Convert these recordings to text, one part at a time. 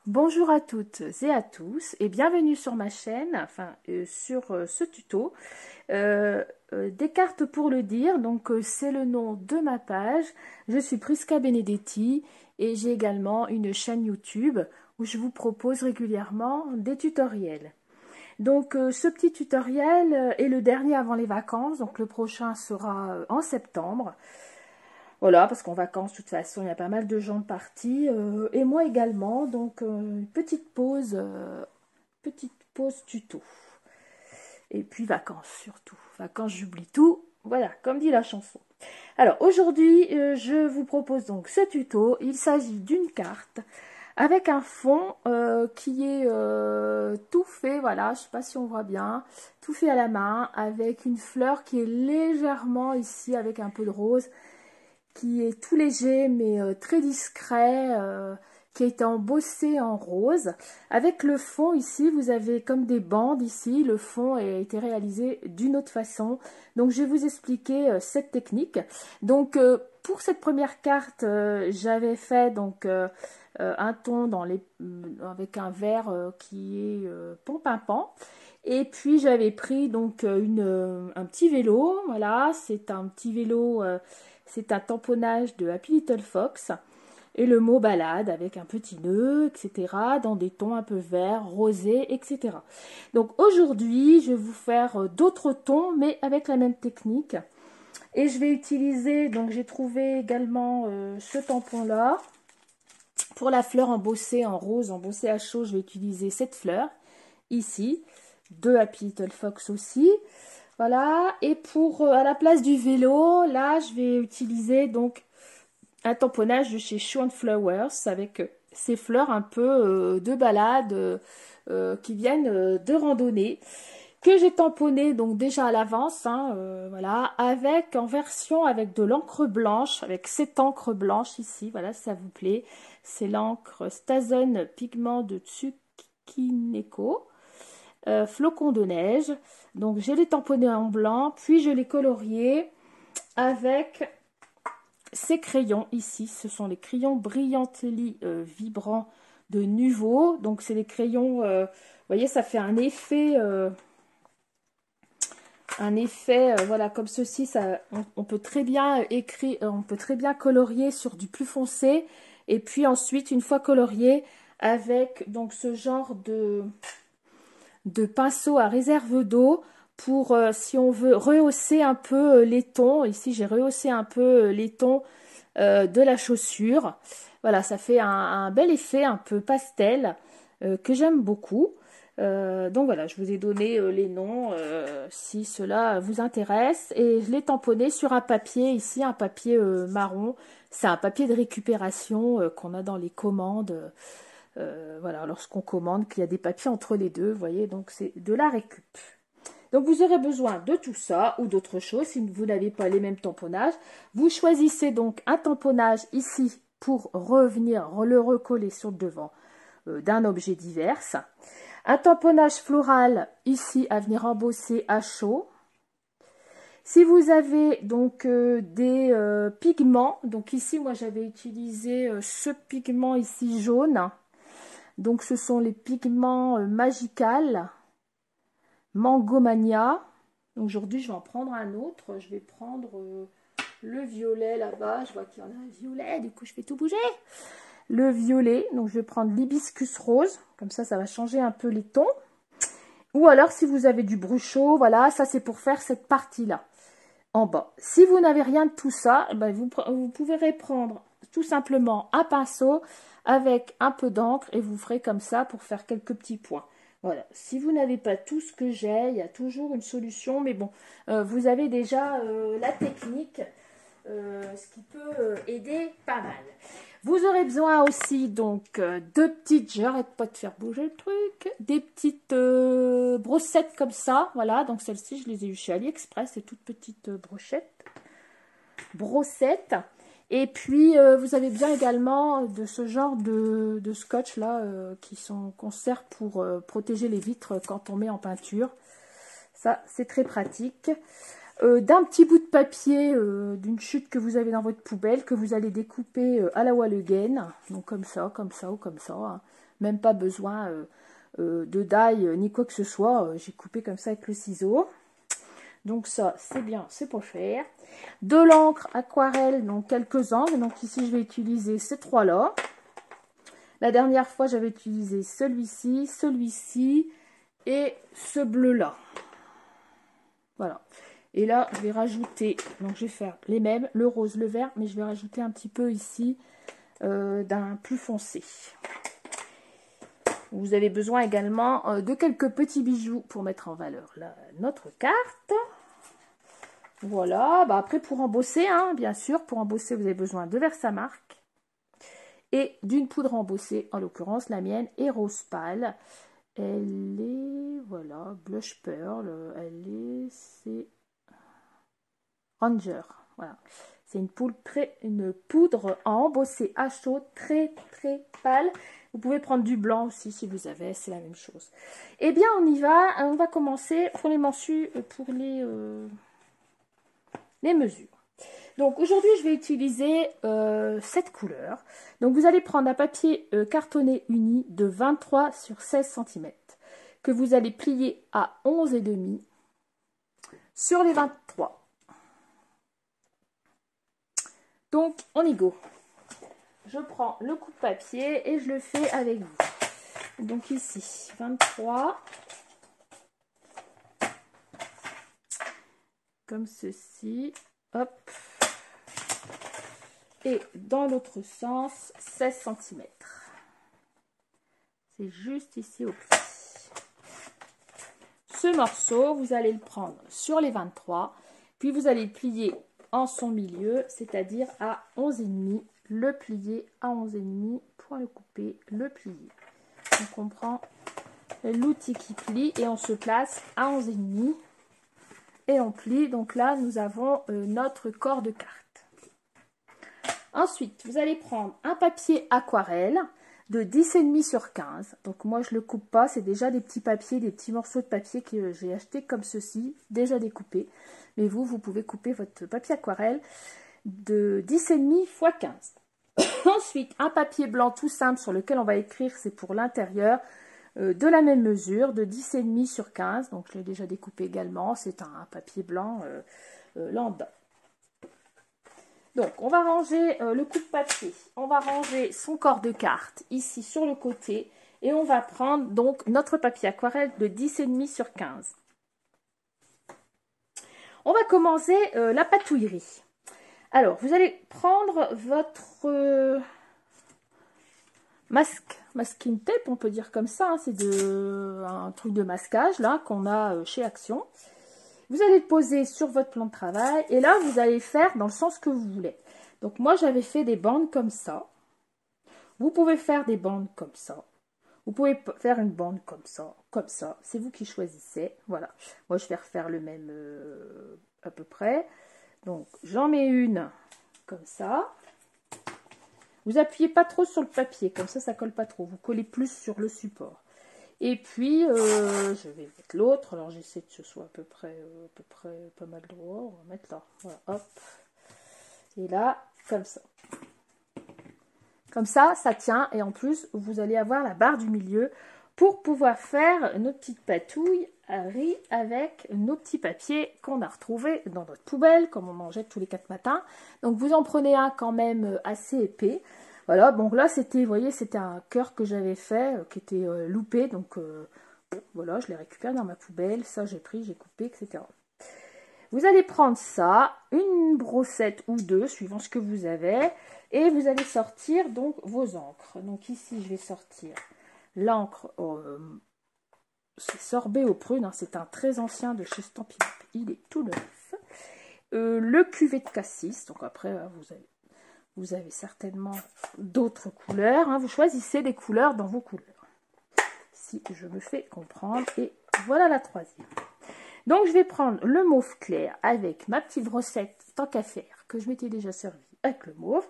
Bonjour à toutes et à tous et bienvenue sur ma chaîne, sur ce tuto. Des cartes pour le dire, donc c'est le nom de ma page. Je suis Prisca Benedetti et j'ai également une chaîne YouTube où je vous propose régulièrement des tutoriels. Donc ce petit tutoriel est le dernier avant les vacances, donc le prochain sera en septembre. Voilà, parce qu'en vacances, de toute façon, il y a pas mal de gens partis, et moi également. Donc, petite pause tuto. Et puis vacances surtout. Vacances, j'oublie tout. Voilà, comme dit la chanson. Alors, aujourd'hui, je vous propose donc ce tuto. Il s'agit d'une carte avec un fond qui est tout fait, voilà, je ne sais pas si on voit bien, tout fait à la main, avec une fleur qui est légèrement ici, avec un peu de rose, qui est tout léger mais très discret, qui a été embossé en rose. Avec le fond ici, vous avez comme des bandes ici, le fond a été réalisé d'une autre façon. Donc je vais vous expliquer cette technique. Donc pour cette première carte, j'avais fait donc un ton avec un vert qui est pan-pimpant. Et puis j'avais pris donc un petit vélo, voilà, c'est un petit vélo, c'est un tamponnage de Happy Little Fox, et le mot balade avec un petit nœud, etc., dans des tons un peu verts, rosés, etc. Donc aujourd'hui, je vais vous faire d'autres tons, mais avec la même technique. Et je vais utiliser, donc j'ai trouvé également ce tampon-là. Pour la fleur embossée en rose, embossée à chaud, je vais utiliser cette fleur, ici, de Happy Little Fox aussi. Voilà, et pour à la place du vélo, là, je vais utiliser donc un tamponnage de chez Show Flowers avec ces fleurs un peu de balade qui viennent de randonnée, que j'ai tamponné donc déjà à l'avance, hein, voilà, avec en version avec de l'encre blanche, avec cette encre blanche ici, voilà, si ça vous plaît, c'est l'encre Stazon Pigment de Tsukineko, flocon de neige. Donc je l'ai tamponné en blanc, puis je l'ai colorié avec ces crayons ici. Ce sont les crayons Brillantelli vibrants de Nuvo. Donc c'est les crayons, vous voyez, ça fait un effet, voilà, comme ceci. Ça, on peut très bien écrire, on peut très bien colorier sur du plus foncé, et puis ensuite une fois colorié avec donc ce genre de pinceau à réserve d'eau pour si on veut rehausser un peu les tons. Ici j'ai rehaussé un peu les tons de la chaussure. Voilà, ça fait un bel effet un peu pastel que j'aime beaucoup. Donc voilà, je vous ai donné les noms si cela vous intéresse. Et je l'ai tamponné sur un papier, ici un papier marron. C'est un papier de récupération qu'on a dans les commandes. Voilà, lorsqu'on commande, qu'il y a des papiers entre les deux, vous voyez, donc c'est de la récup. Donc vous aurez besoin de tout ça ou d'autres choses si vous n'avez pas les mêmes tamponnages. Vous choisissez donc un tamponnage ici pour revenir le recoller sur le devant d'un objet divers. Un tamponnage floral ici à venir embosser à chaud. Si vous avez donc des pigments, donc ici moi j'avais utilisé ce pigment ici jaune. Donc ce sont les pigments Magical, Mangomania. Aujourd'hui je vais en prendre un autre. Je vais prendre le violet là-bas. Je vois qu'il y en a un violet, du coup je fais tout bouger. Le violet, donc je vais prendre l'hibiscus rose. Comme ça va changer un peu les tons. Ou alors si vous avez du bruchot, voilà, ça c'est pour faire cette partie-là, en bas. Si vous n'avez rien de tout ça, ben vous pouvez prendre tout simplement un pinceau avec un peu d'encre et vous ferez comme ça pour faire quelques petits points. Voilà, si vous n'avez pas tout ce que j'ai, il y a toujours une solution, mais bon, vous avez déjà la technique, ce qui peut aider pas mal. Vous aurez besoin aussi donc de petites, j'arrête pas de faire bouger le truc, des petites brossettes comme ça, voilà, donc celles-ci je les ai eues chez AliExpress, ces toutes petites brossettes. Et puis vous avez bien également de ce genre de scotch là qu'on sert pour protéger les vitres quand on met en peinture. Ça c'est très pratique. d'un petit bout de papier, d'une chute que vous avez dans votre poubelle, que vous allez découper à la Wallegem, donc comme ça ou comme ça, hein. Même pas besoin de die ni quoi que ce soit, j'ai coupé comme ça avec le ciseau. Donc ça, c'est bien, c'est pour faire. De l'encre aquarelle, donc quelques angles, donc ici je vais utiliser ces trois-là. La dernière fois, j'avais utilisé celui-ci, celui-ci et ce bleu-là. Voilà. Et là, je vais rajouter, donc je vais faire les mêmes, le rose, le vert, mais je vais rajouter un petit peu ici d'un plus foncé. Vous avez besoin également de quelques petits bijoux pour mettre en valeur notre carte. Voilà, bah après pour embosser, hein, bien sûr, pour embosser, vous avez besoin de Versamark et d'une poudre embossée, en l'occurrence la mienne est rose pâle. Elle est, voilà, blush pearl, c'est Ranger, voilà. C'est une poudre à embosser à chaud, très pâle. Vous pouvez prendre du blanc aussi si vous avez, c'est la même chose. Eh bien, on va commencer pour les pour les mesures. Donc aujourd'hui, je vais utiliser cette couleur. Donc vous allez prendre un papier cartonné uni de 23 sur 16 cm que vous allez plier à 11,5 sur les 23. Donc on y go. Je prends le coup de papier et je le fais avec vous. Donc ici, 23. Comme ceci. Hop. Et dans l'autre sens, 16 cm. C'est juste ici au pli. Ce morceau, vous allez le prendre sur les 23, puis vous allez le plier en son milieu, c'est-à-dire à 11,5, le plier à 11,5 pour le couper, le plier. Donc on prend l'outil qui plie et on se place à 11,5 et on plie. Donc là, nous avons notre corps de carte. Ensuite, vous allez prendre un papier aquarelle de 10,5 sur 15. Donc moi, je ne le coupe pas. C'est déjà des petits papiers, des petits morceaux de papier que j'ai acheté comme ceci, déjà découpés. Mais vous pouvez couper votre papier aquarelle de 10,5 x 15. Ensuite, un papier blanc tout simple sur lequel on va écrire, c'est pour l'intérieur, de la même mesure, de 10,5 sur 15. Donc je l'ai déjà découpé également. C'est un papier blanc lambda. Donc, on va ranger le coup de papier, on va ranger son corps de carte ici sur le côté et on va prendre donc notre papier aquarelle de 10,5 sur 15. On va commencer la patouillerie. Alors, vous allez prendre votre masking tape, on peut dire comme ça, hein, c'est un truc de masquage là qu'on a chez Action. Vous allez le poser sur votre plan de travail et là, vous allez faire dans le sens que vous voulez. Donc, moi, j'avais fait des bandes comme ça. Vous pouvez faire des bandes comme ça. Vous pouvez faire une bande comme ça, comme ça. C'est vous qui choisissez. Voilà. Moi, je vais refaire le même à peu près. Donc, j'en mets une comme ça. Vous appuyez pas trop sur le papier. Comme ça colle pas trop. Vous collez plus sur le support. Et puis, je vais mettre l'autre. Alors, j'essaie que ce soit à peu près pas mal droit. On va mettre là. Voilà, hop. Et là, comme ça. Comme ça, ça tient. Et en plus, vous allez avoir la barre du milieu pour pouvoir faire nos petites patouilles à riz avec nos petits papiers qu'on a retrouvés dans notre poubelle, comme on en jette tous les 4 matins. Donc, vous en prenez un quand même assez épais. Voilà, donc là, c'était, vous voyez, c'était un cœur que j'avais fait, qui était loupé. Donc, voilà, je l'ai récupéré dans ma poubelle. Ça, j'ai pris, j'ai coupé, etc. Vous allez prendre ça, une brossette ou deux, suivant ce que vous avez. Et vous allez sortir, donc, vos encres. Donc, ici, je vais sortir l'encre, c'est sorbet aux prunes. Hein, c'est un très ancien de chez Stampin' Up. Il est tout neuf. Le cuvée de cassis. Donc, après, vous avez certainement d'autres couleurs. Hein. Vous choisissez des couleurs dans vos couleurs. Si je me fais comprendre. Et voilà la troisième. Donc, je vais prendre le mauve clair avec ma petite brossette tant qu'à faire que je m'étais déjà servi avec le mauve.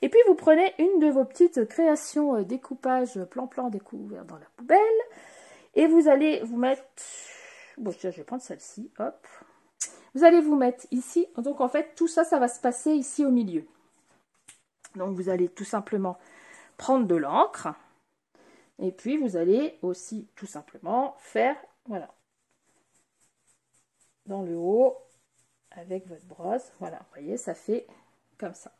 Et puis, vous prenez une de vos petites créations découpage plan-plan découvert dans la poubelle. Et vous allez vous mettre... Bon, je vais prendre celle-ci. Hop. Vous allez vous mettre ici. Donc en fait, tout ça, ça va se passer ici au milieu. Donc vous allez tout simplement prendre de l'encre. Et puis vous allez aussi tout simplement faire, voilà, dans le haut avec votre brosse. Voilà, vous voyez, ça fait comme ça.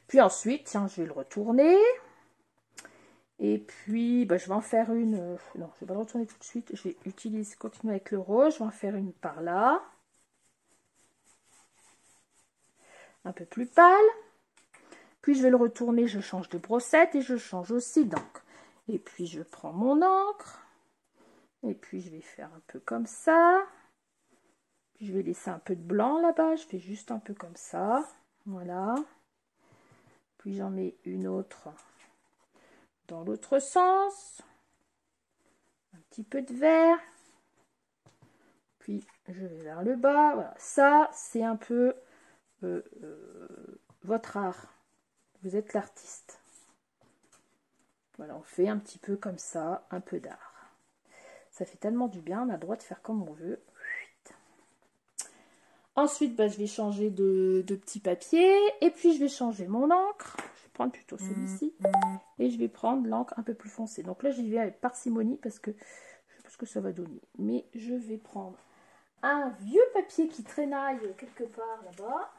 Puis ensuite, tiens, je vais le retourner. Et puis, bah, je vais en faire une... non, je ne vais pas le retourner tout de suite. Je vais utiliser, continuer avec le rose. Je vais en faire une par là. Un peu plus pâle. Puis, je vais le retourner. Je change de brossette et je change aussi d'encre. Et puis, je prends mon encre. Et puis, je vais faire un peu comme ça. Puis, je vais laisser un peu de blanc là-bas. Je fais juste un peu comme ça. Voilà. Puis, j'en mets une autre dans l'autre sens. Un petit peu de vert. Puis je vais vers le bas. Voilà. Ça, c'est un peu votre art. Vous êtes l'artiste. Voilà, on fait un petit peu comme ça, un peu d'art. Ça fait tellement du bien, on a le droit de faire comme on veut. Ensuite, bah, je vais changer de petit papier. Et puis, je vais changer mon encre. Je vais prendre plutôt celui-ci. Et je vais prendre l'encre un peu plus foncée. Donc là, j'y vais avec parcimonie parce que je sais pas ce que ça va donner. Mais je vais prendre un vieux papier qui traînaille quelque part là-bas.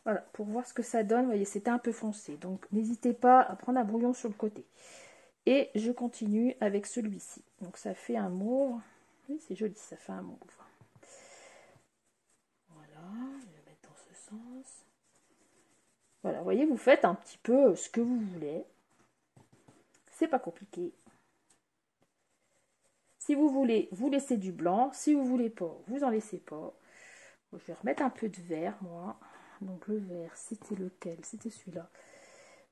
Voilà, pour voir ce que ça donne. Vous voyez, c'était un peu foncé. Donc, n'hésitez pas à prendre un brouillon sur le côté. Et je continue avec celui-ci. Donc, ça fait un mauve. Oui, c'est joli, ça fait un mauve. Voilà, je vais le mettre dans ce sens. Voilà, vous voyez, vous faites un petit peu ce que vous voulez. C'est pas compliqué. Si vous voulez, vous laissez du blanc. Si vous voulez pas, vous en laissez pas. Je vais remettre un peu de vert, moi. Donc le vert, c'était lequel? C'était celui-là.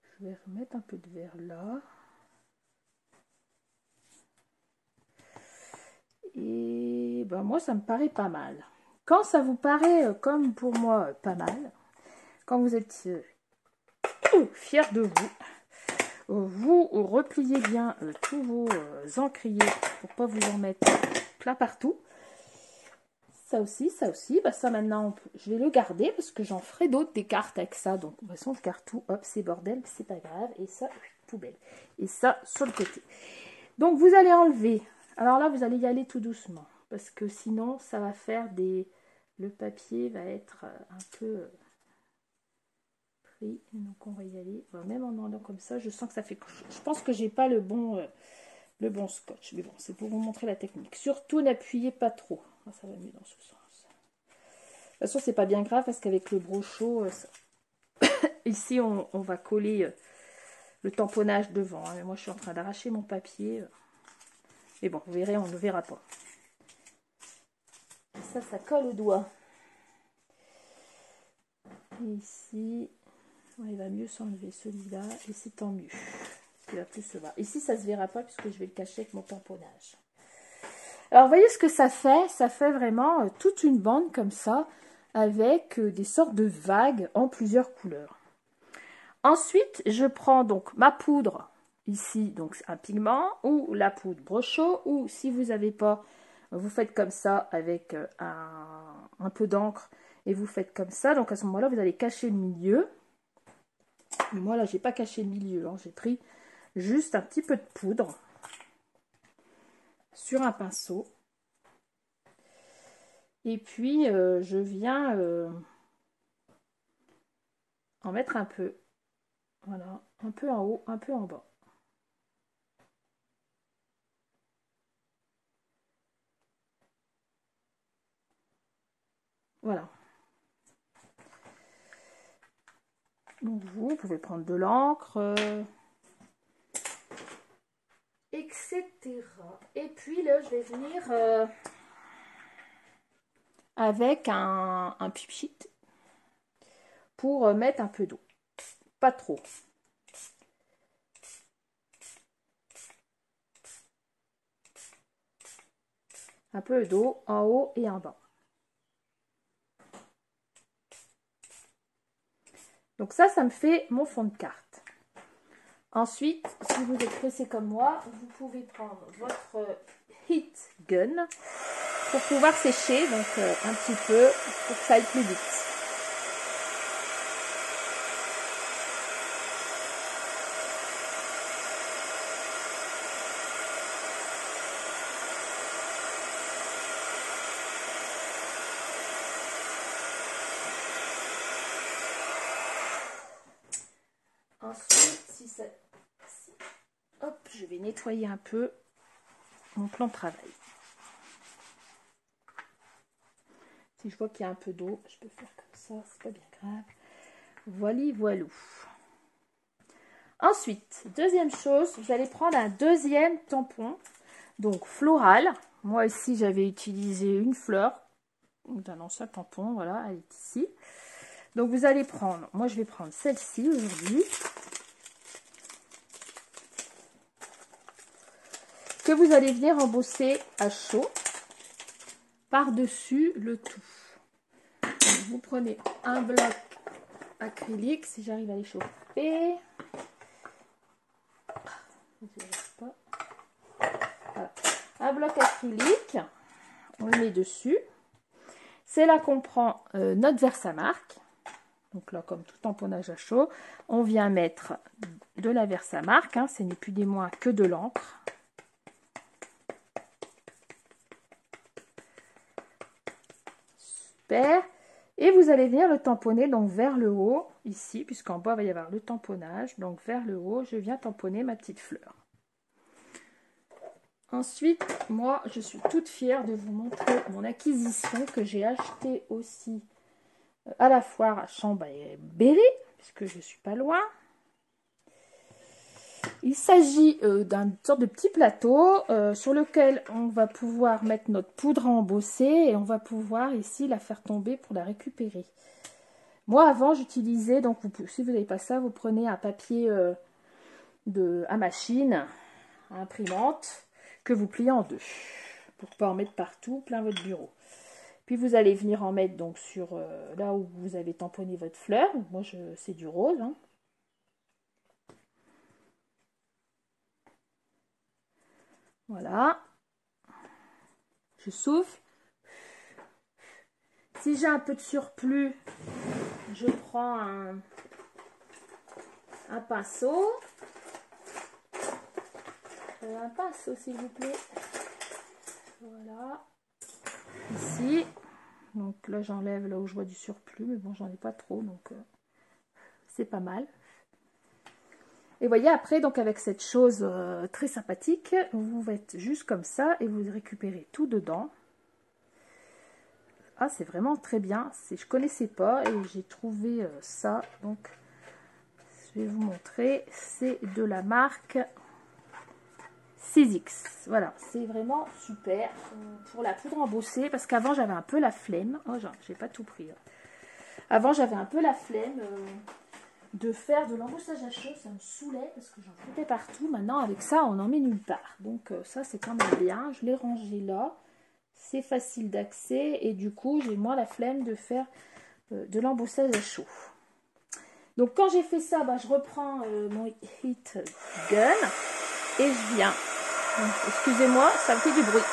Je vais remettre un peu de vert là. Et ben moi, ça me paraît pas mal. Quand ça vous paraît, comme pour moi, pas mal, quand vous êtes fiers de vous, vous repliez bien tous vos encriers pour pas vous en mettre plein partout. Ça aussi, bah ça maintenant, je vais le garder parce que j'en ferai d'autres des cartes avec ça. Donc, de toute façon, je garde tout. Hop, c'est bordel, c'est pas grave. Et ça, poubelle. Et ça, sur le côté. Donc, vous allez enlever. Alors là, vous allez y aller tout doucement. Parce que sinon, ça va faire des... Le papier va être un peu pris. Donc, on va y aller. Même en allant comme ça, je sens que ça fait... Je pense que j'ai pas le bon scotch. Mais bon, c'est pour vous montrer la technique. Surtout, n'appuyez pas trop. Ça va mieux dans ce sens. De toute façon, c'est pas bien grave parce qu'avec le brochot, ici, on va coller le tamponnage devant. Hein. Mais moi, je suis en train d'arracher mon papier. Mais bon, vous verrez, on ne verra pas. Et ça colle au doigt. Et ici, il va mieux s'enlever celui-là. Et c'est tant mieux. Il va plus se voir. Ici, ça ne se verra pas puisque je vais le cacher avec mon tamponnage. Alors, vous voyez ce que ça fait? Ça fait vraiment toute une bande comme ça, avec des sortes de vagues en plusieurs couleurs. Ensuite, je prends donc ma poudre, ici, donc un pigment, ou la poudre brochot, ou si vous n'avez pas, vous faites comme ça avec un peu d'encre, et vous faites comme ça. Donc, à ce moment-là, vous allez cacher le milieu. Mais moi, là, j'ai pas caché le milieu, hein. J'ai pris juste un petit peu de poudre sur un pinceau. Et puis, je viens en mettre un peu. Voilà, un peu en haut, un peu en bas. Voilà. Donc, vous pouvez prendre de l'encre, etc. Et puis, là, je vais venir avec un pipchit pour mettre un peu d'eau. Pas trop. Un peu d'eau en haut et en bas. Donc ça me fait mon fond de carte. Ensuite, si vous êtes pressé comme moi, vous pouvez prendre votre heat gun pour pouvoir sécher, donc un petit peu pour que ça aille plus vite. Ensuite, hop, je vais nettoyer un peu mon plan de travail. Si je vois qu'il y a un peu d'eau, je peux faire comme ça, c'est pas bien grave. Voilou. Ensuite, deuxième chose, vous allez prendre un deuxième tampon, donc floral. Moi ici, j'avais utilisé une fleur d'un ancien tampon, voilà, elle est ici. Donc vous allez prendre, moi je vais prendre celle-ci aujourd'hui, que vous allez venir embosser à chaud par-dessus le tout. Donc, vous prenez un bloc acrylique, si j'arrive à l'échauffer. Voilà. Un bloc acrylique, on le met dessus. C'est là qu'on prend notre Versamark. Donc là, comme tout tamponnage à chaud, on vient mettre de la Versamark, hein, ce n'est plus des moins que de l'encre. Super. Et vous allez venir le tamponner donc vers le haut, ici, puisqu'en bas, il va y avoir le tamponnage. Donc vers le haut, je viens tamponner ma petite fleur. Ensuite, moi, je suis toute fière de vous montrer mon acquisition que j'ai achetée aussi à la foire à Chambéry, puisque je ne suis pas loin. Il s'agit d'un sorte de petit plateau sur lequel on va pouvoir mettre notre poudre à embosser et on va pouvoir ici la faire tomber pour la récupérer. Moi avant j'utilisais, donc si vous n'avez pas ça, vous prenez un papier à machine, à imprimante, que vous pliez en deux pour ne pas en mettre partout plein votre bureau. Puis vous allez venir en mettre donc sur là où vous avez tamponné votre fleur. Moi c'est du rose, hein. Voilà, je souffle. Si j'ai un peu de surplus, je prends un pinceau. Un pinceau s'il vous plaît. Voilà. Ici. Donc là j'enlève là où je vois du surplus, mais bon j'en ai pas trop, donc c'est pas mal. Et voyez après, donc avec cette chose très sympathique, vous faites juste comme ça et vous récupérez tout dedans. Ah, c'est vraiment très bien. Je connaissais pas et j'ai trouvé ça. Donc, je vais vous montrer. C'est de la marque 6X. Voilà, c'est vraiment super pour la poudre embossée. Parce qu'avant, j'avais un peu la flemme. Oh, j'ai pas tout pris. Avant, j'avais un peu la flemme de faire de l'embossage à chaud. Ça me saoulait parce que j'en foutais partout. Maintenant, avec ça, on en met nulle part. Donc, ça, c'est quand même bien. Je l'ai rangé là. C'est facile d'accès et du coup j'ai moins la flemme de faire de l'embossage à chaud. Donc quand j'ai fait ça, je reprends mon heat gun et je viens. Excusez-moi, ça me fait du bruit.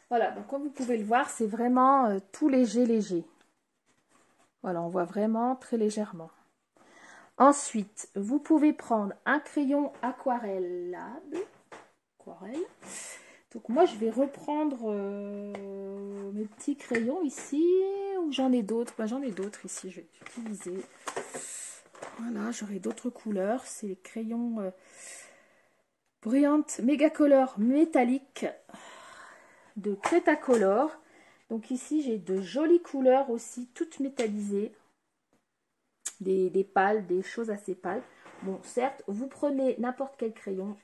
Voilà, donc comme vous pouvez le voir, c'est vraiment tout léger. Voilà, on voit vraiment très légèrement. Ensuite, vous pouvez prendre un crayon aquarellable. Donc moi, je vais reprendre mes petits crayons ici. Ou j'en ai d'autres. J'en ai d'autres ici, je vais utiliser. Voilà, j'aurai d'autres couleurs. C'est les crayons Brilliant Megacolor métallique de Cretacolor. Donc ici, j'ai de jolies couleurs aussi, toutes métallisées. Des pâles, des choses assez pâles. Bon, certes, vous prenez n'importe quel crayon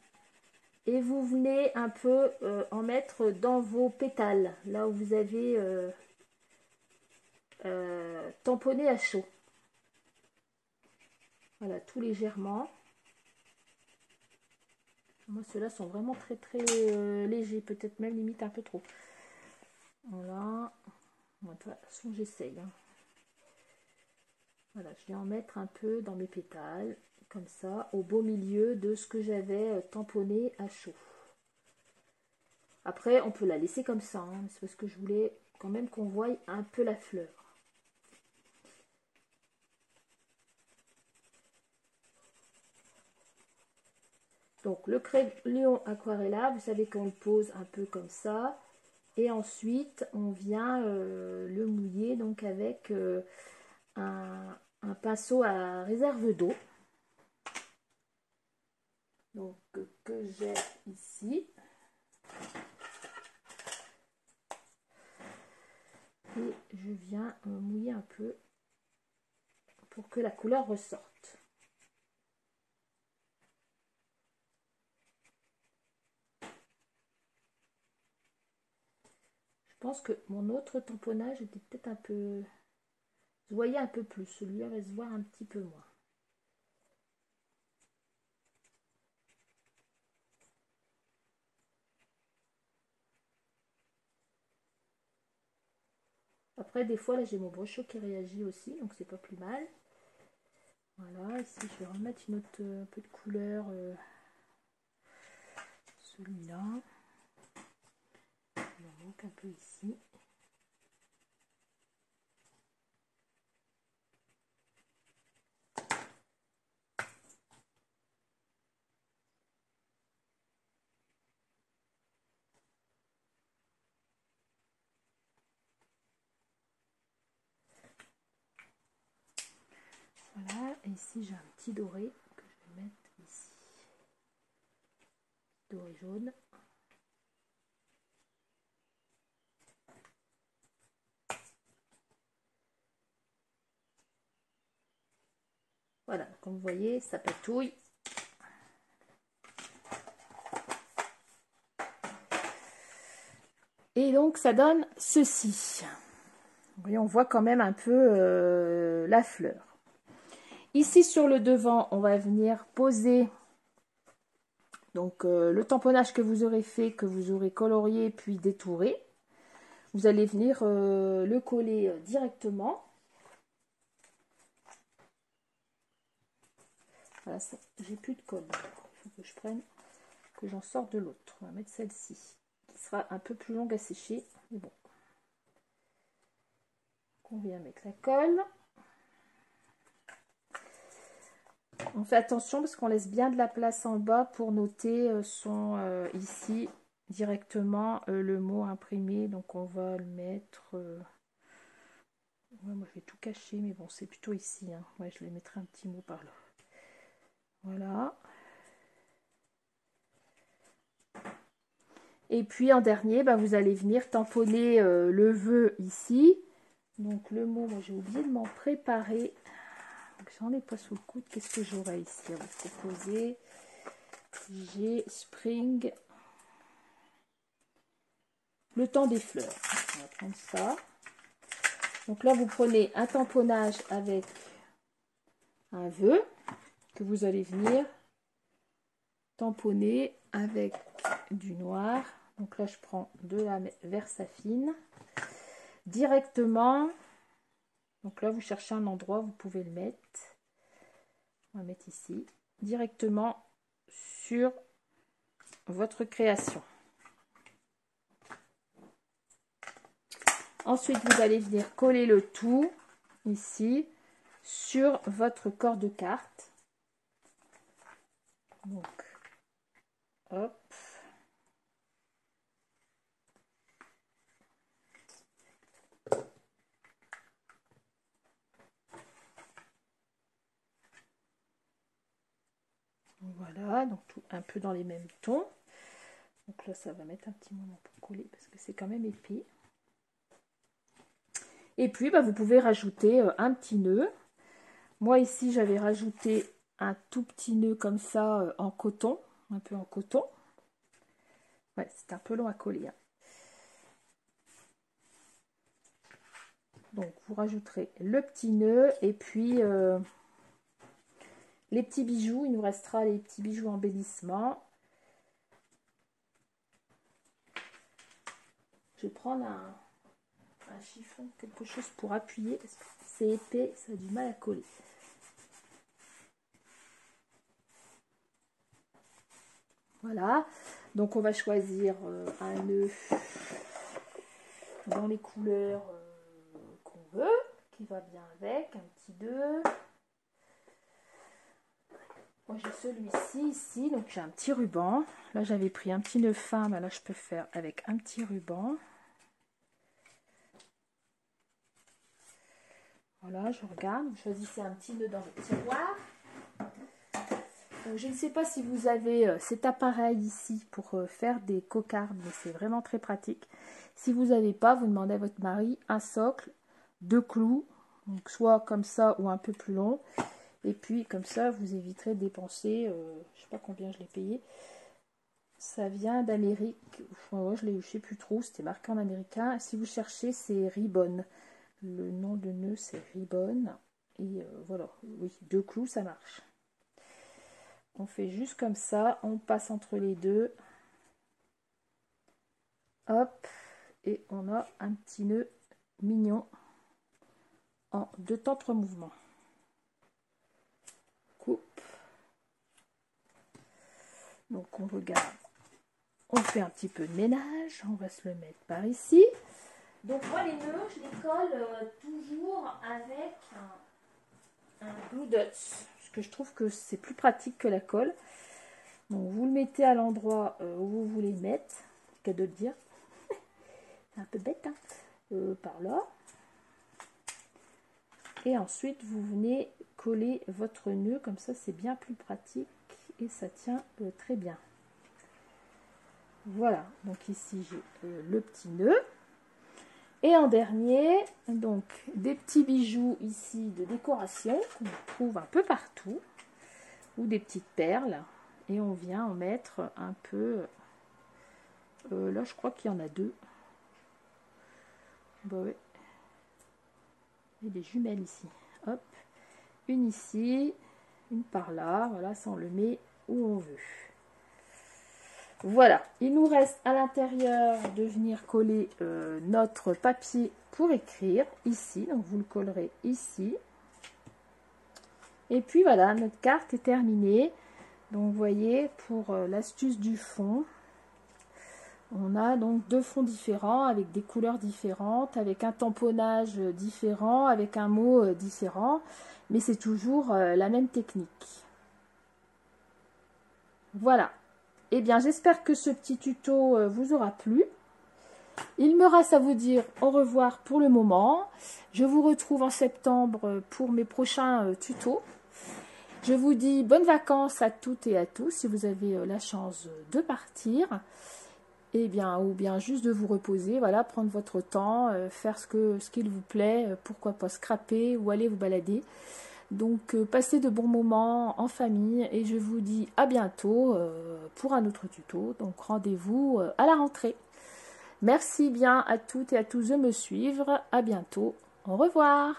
et vous venez un peu en mettre dans vos pétales, là où vous avez tamponné à chaud. Voilà, tout légèrement. Moi, ceux-là sont vraiment très très légers, peut-être même limite un peu trop. Voilà. Bon, de toute façon, j'essaye. Hein. Voilà, je vais en mettre un peu dans mes pétales, comme ça, au beau milieu de ce que j'avais tamponné à chaud. Après, on peut la laisser comme ça, hein, c'est parce que je voulais quand même qu'on voie un peu la fleur. Donc, le crayon aquarella, vous savez qu'on le pose un peu comme ça. Et ensuite, on vient le mouiller donc avec un pinceau à réserve d'eau. Donc, que j'ai ici. Et je viens mouiller un peu pour que la couleur ressorte. Je pense que mon autre tamponnage était peut-être un peu... Vous voyez un peu plus, celui-là va se voir un petit peu moins. Après, des fois, là, j'ai mon brochot qui réagit aussi, donc c'est pas plus mal. Voilà, ici, je vais remettre une autre un peu de couleur. Celui-là. Il en manque un peu ici. Voilà, et ici, j'ai un petit doré que je vais mettre ici. Doré jaune. Voilà, comme vous voyez, ça patouille. Et donc, ça donne ceci. Vous voyez, on voit quand même un peu la fleur. Ici, sur le devant, on va venir poser donc le tamponnage que vous aurez fait, que vous aurez colorié puis détouré. Vous allez venir le coller directement. Voilà, j'ai plus de colle. Il faut que je prenne, que j'en sorte de l'autre. On va mettre celle-ci, qui sera un peu plus longue à sécher. Mais bon. On vient mettre la colle. On fait attention parce qu'on laisse bien de la place en bas pour noter ici directement le mot imprimé. Donc on va le mettre... ouais, moi je vais tout cacher, mais bon, c'est plutôt ici. Hein. Ouais, je vais mettre un petit mot par là. Voilà. Et puis en dernier, bah, vous allez venir tamponner le vœu ici. Donc le mot, moi j'ai oublié de m'en préparer. J'en ai pas sous le coude. Qu'est-ce que j'aurais ici à vous proposer? J'ai Spring. Le temps des fleurs. On va prendre ça. Donc là, vous prenez un tamponnage avec un vœu que vous allez venir tamponner avec du noir. Donc là, je prends de la Versafine directement. Donc là, vous cherchez un endroit, vous pouvez le mettre. On va mettre ici, directement sur votre création. Ensuite, vous allez venir coller le tout ici sur votre corps de carte. Donc, hop. Voilà, donc tout un peu dans les mêmes tons. Donc là, ça va mettre un petit moment pour coller parce que c'est quand même épais. Et puis, bah, vous pouvez rajouter un petit nœud. Moi, ici, j'avais rajouté un tout petit nœud comme ça en coton, un peu en coton. Ouais, c'est un peu long à coller, hein. Donc, vous rajouterez le petit nœud et puis les petits bijoux. Il nous restera les petits bijoux embellissement. Je vais prendre un chiffon, quelque chose pour appuyer parce que c'est épais, ça a du mal à coller. Voilà, donc on va choisir un nœud dans les couleurs qu'on veut, qui va bien avec, un petit nœud. Moi j'ai celui-ci ici, donc j'ai un petit ruban. Là j'avais pris un petit nœud fin, mais là je peux faire avec un petit ruban. Voilà, je regarde, vous choisissez un petit nœud dans le tiroir. Donc, je ne sais pas si vous avez cet appareil ici pour faire des cocardes, mais c'est vraiment très pratique. Si vous n'avez pas, vous demandez à votre mari un socle, 2 clous, donc soit comme ça ou un peu plus long. Et puis comme ça, vous éviterez de dépenser, je ne sais pas combien je l'ai payé. Ça vient d'Amérique, ouais, je ne sais plus trop, c'était marqué en américain. Si vous cherchez, c'est Ribbon. Le nom de nœud, c'est Ribbon. Et voilà, oui, 2 clous, ça marche. On fait juste comme ça, on passe entre les deux. Hop, et on a un petit nœud mignon en 2 temps 3 mouvements. Coupe. Donc on regarde, on fait un petit peu de ménage, on va se le mettre par ici. Donc moi les nœuds, je les colle toujours avec un glue dots, parce que je trouve que c'est plus pratique que la colle. Donc vous le mettez à l'endroit où vous voulez le mettre, qu'à de le dire. C'est un peu bête, hein, par là. Et ensuite vous venez coller votre nœud, comme ça c'est bien plus pratique et ça tient très bien. Voilà, donc ici j'ai le petit nœud. Et en dernier, donc des petits bijoux ici de décoration qu'on trouve un peu partout, ou des petites perles. Et on vient en mettre un peu, là je crois qu'il y en a 2. Bah ouais. Et des jumelles ici. Hop, une ici, une par là. Voilà, ça on le met où on veut. Voilà, il nous reste à l'intérieur de venir coller notre papier pour écrire ici. Donc vous le collerez ici. Et puis voilà, notre carte est terminée. Donc vous voyez, pour l'astuce du fond, on a donc 2 fonds différents avec des couleurs différentes, avec un tamponnage différent, avec un mot différent, mais c'est toujours la même technique. Voilà. Eh bien, j'espère que ce petit tuto vous aura plu. Il me reste à vous dire au revoir pour le moment. Je vous retrouve en septembre pour mes prochains tutos. Je vous dis bonnes vacances à toutes et à tous si vous avez la chance de partir. Et bien, ou bien juste de vous reposer, voilà, prendre votre temps, faire ce qu'il vous plaît, pourquoi pas scraper ou aller vous balader. Donc, passez de bons moments en famille et je vous dis à bientôt pour un autre tuto. Donc, rendez-vous à la rentrée. Merci bien à toutes et à tous de me suivre. À bientôt. Au revoir.